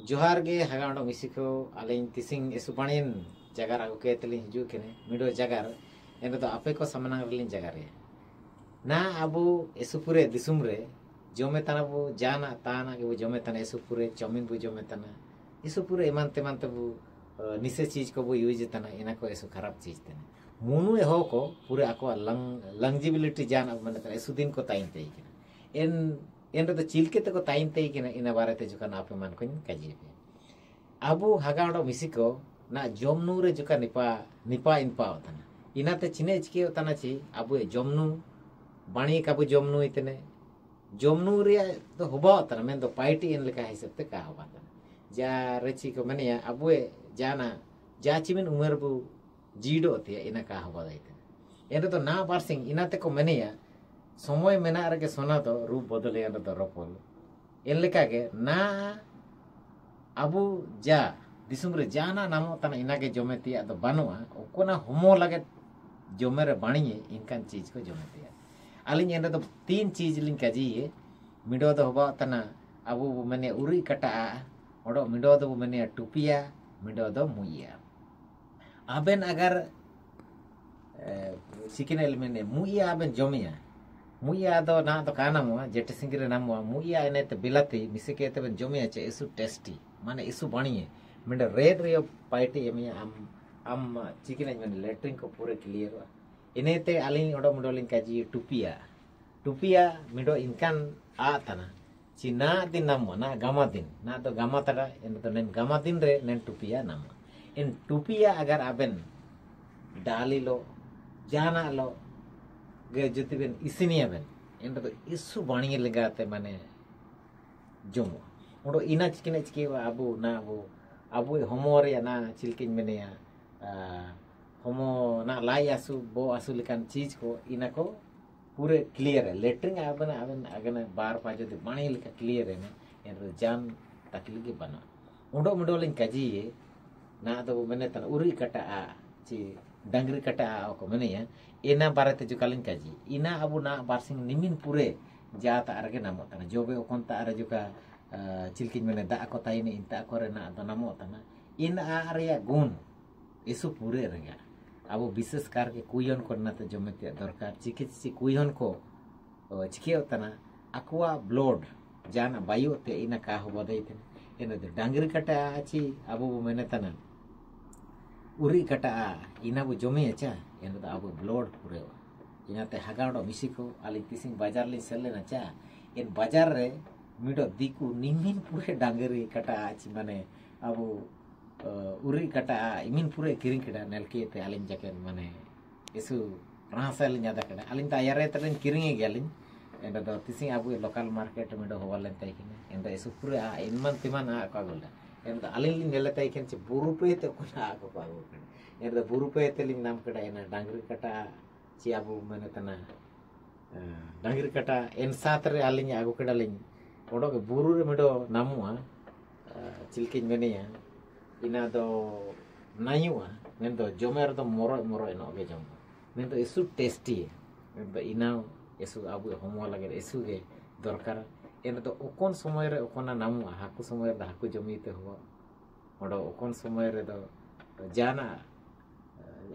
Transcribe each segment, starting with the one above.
जोहार गे हगांडो मिसिको अलिंग तिसिंग एसुपाणिन जगार आगु के तलिंग हिजु केने मिडो जगार एने तो आपे को सामना रलिंग जगार रे ना अबु एसुपुरे दिसुम रे जोमे तना बु जाना ताना के बु जोमे तना एसुपुरे चौमिन बु जोमे तना एसुपुरे एमान तेमान तबु निसे चीज को बु यूज तना इना को एसु खराब चीज तना मुनु ए हो को पूरे आको लंगजिबिलिटी जान अब मन तना एसु दिन को ताइन ते एन एन रे तो चिलके ते को ताइन ते ina बारे ते जुकान आपे मान को काजी पे abu hagado misiko na jomnu re juga nipa inpa otana ina te chine chike otana chi abu jomnu bani kabu jomnu itene jomnu re to hoba otana men do paiti en leka hisab te ka hoba tana ja rechi ko mania abu jana ja chimen umar bu jido te ina ka hoba daite ena to na parsing ina te ko mania somoy mena rege sona to rup bodole ena to ropol en leka ge na abu ja disumre jana namo tana inage jometi ado banua okona homo lage jomere baniye inkan चीज को jometi alin enda to तीन चीज लिन kaji ye mido do hoba tana abu mane uri kata odo mido do mane tupia mido do muia aben agar sikine mane muia aben jomia muia do na to kana mo jete singire namo muia ene te bilati misike te ben jomia che isu tasty माने इस बनी है मेरे red रे party ये मैं am chicken है मैंने लेटरिंग को पूरे क्लियर हुआ इन्हें ते आलिंग ओडो मुडोलिंग काजी टुपिया मिडो इनकान आता ना चिना दिन नामो ना गामा दिन ना तो गामा तरा इन तो नेन गामा दिन रे नेन टुपिया नामो इन टुपिया अगर आबेन डाली लो जाना लो गे जुती बेन इसिनी आबेन इन तो इसु बनी लगाते माने जोमो उड़ो इना चिकने चिके अबु ना अबु होमो रे ना चिलकिन मेनेया होमो ना लाई आसु बो आसु लेकान चीज को इना को पूरे क्लियर है लेटरिंग आबन अगने बार पाजो दे बाणी लेका क्लियर है ने एन जान तकली के बना उड़ो मुडो लिंग काजी ना तो मेने तन उरी कटा आ ची डंगरी कटा आ को मेनेया इना बारते जो कालिंग काजी इना अबु ना बारसिंग निमिन पूरे जाता अरगे नामो तना जोबे ओकोंता अरे जुका चिलकिन मैंने दा को ताइने इंता को रेना तो नामो तना इन आरिया गुण इसु पूरे रेगा अब विशेष करके कुयन करना तो जमेते दरकार चिकित्सी कुयन को चिके तना अक्वा ब्लड जाना बायु ते इना का हो बदैते इन डांगरी कटा आची अब मैंने तना उरी कटा इना बु जमे अच्छा इन अब ब्लड पूरे इनाते हगाडो मिसिको आली तिसिंग बाजार ले सेलेना चा इन बाजार रे मिडो दिकु निमिन पूरे डांगरी कटा आची माने अब उरी कटा इमिन पूरे किरिंग कटा नेलके ते आलिन जाके माने इसु राहसल न्यादा कटा आलिन ता यारे तरेन किरिंग गेलिन एंड दो तिसिंग अब लोकल मार्केट मिडो होवालेन ताइकिन एंड इसु पूरे इनमन तिमान आ का गोला एंड आलिन लिन नेले ताइकिन चे बुरुपे ते कोना आ को पागो एंड बुरुपे ते लिन नाम कटा एना डांगरी कटा ची अब माने तना डांगरी कटा एन साथ रे आलिन आगो कटा लिन ओडो के बुरु रे मिडो नामुआ चिलकिन मेनिया इना दो नायुआ नेन दो जोमेर दो मोरो एनो गे जम नेन दो इसु टेस्टी नेन दो इना इसु आबु होमो लागे इसु गे दरकार एन दो ओकोन समय रे ओकोना नामुआ हाकु समय रे हाकु जमीते हो ओडो ओकोन समय रे दो जाना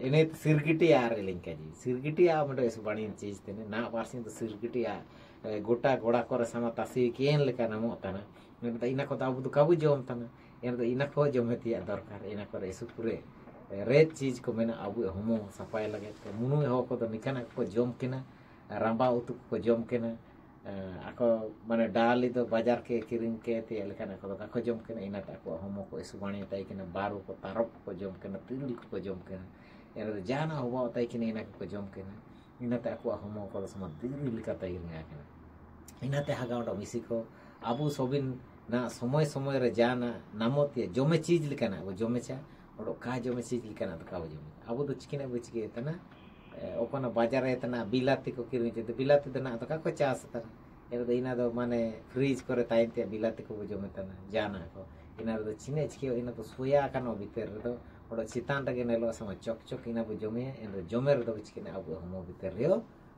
एने सिरगिटी आ रे लिंकाजी सिरगिटी आ मिडो इसु बाणी चीज तेने ना पारसिन तो सिरगिटी आ गोटा गोड़ा करे sama tasi kien leka namo tana neta ina ko tabu tu kabu jom tana ena ina ko jometi ya dorkar ina ko resu pure red चीज को मेना abu homo sapai lage to munu ho ko to nikana ko jom kena ramba utu ko jom kena ako mane dali do bazar ke kiring ke te lekana ko ka ko jom kena ina ta ko homo ko isu bani tai kena baru ko tarop ko jom kena tirul ko jom kena ena jana ho tai kena ina ko jom kena ina ta ko homo ko sama tirul ka tai kena इनाते हगाउडो मिसिको Abu Sobin ना समय रे जाना नामोते जोमे चीज लिकाना वो जोमे चा ओडो का जोमे चीज लिकाना तो का जोमे अबु तो चिकिना बुचिके तना ओकोना बाजार रे तना बिलाती को किरि ते बिलाती तना तो का को चास तना एरो इना दो माने फ्रीज करे ताइते बिलाती को जोमे तना जाना को इना दो चिने चिके इना तो सोया कानो भीतर रे तो ओडो चितान रे नेलो सम चक चक इना बु जोमे एरो जोमे रे दो चिकिना अबु होमो भीतर रे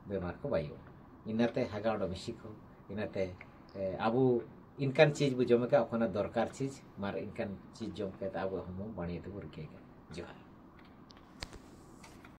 बेमार को बायो इनाते हगाउडो मिसिको इनाते abu इनकान चीज बो जमे का दरकार चीज मार इनकान चीज जम के अब हम बाणी तो रिके जोहार।